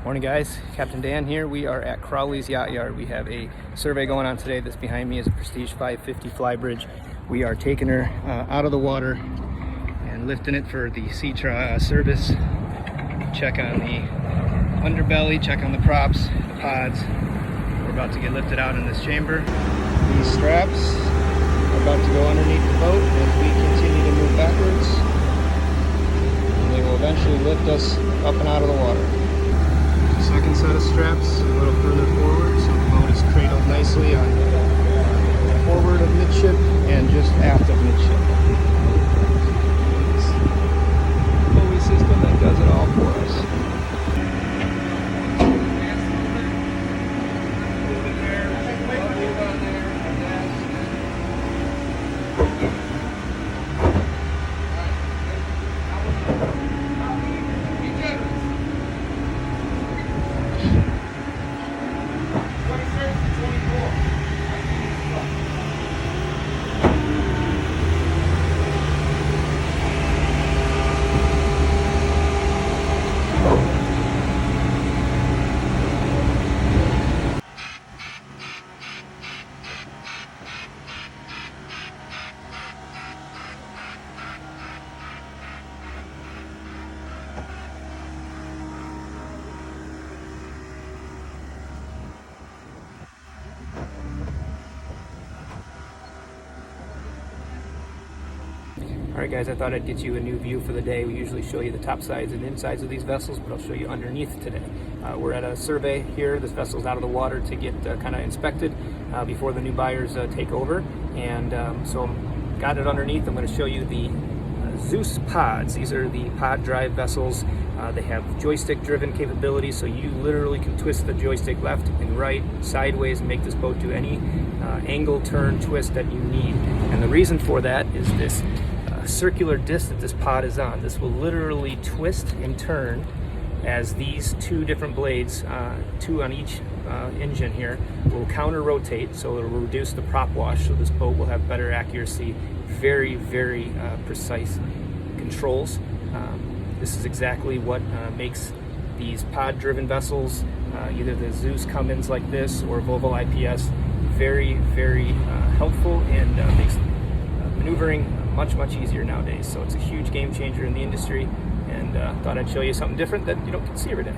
Morning guys, Captain Dan here. We are at Crowley's Yacht Yard. We have a survey going on today. This behind me is a Prestige 550 flybridge. We are taking her out of the water and lifting it for the sea service. Check on the underbelly, check on the props, the pods. We're about to get lifted out in this chamber. These straps are about to go underneath the boat as we continue to move backwards. And they will eventually lift us up and out of the water. Second set of straps a little further forward, so the boat is cradled nicely on forward of midship and just aft of midship. Pulley system that does it all for us. Alright guys, I thought I'd get you a new view for the day. We usually show you the top sides and insides of these vessels, but I'll show you underneath today. We're at a survey here. This vessel's out of the water to get kind of inspected before the new buyers take over. And so got it underneath. I'm going to show you the Zeus pods. These are the pod drive vessels. They have joystick driven capability, so you literally can twist the joystick left and right, sideways, and make this boat do any angle, turn, twist that you need. And the reason for that is this circular disc that this pod is on. This will literally twist and turn as these two different blades, two on each engine here, will counter rotate, so it will reduce the prop wash, so this boat will have better accuracy, very, very precise controls. This is exactly what makes these pod driven vessels, either the Zeus Cummins like this or Volvo IPS, very, very helpful and makes maneuvering much easier nowadays. So it's a huge game changer in the industry, and thought I'd show you something different that you don't get to see every day.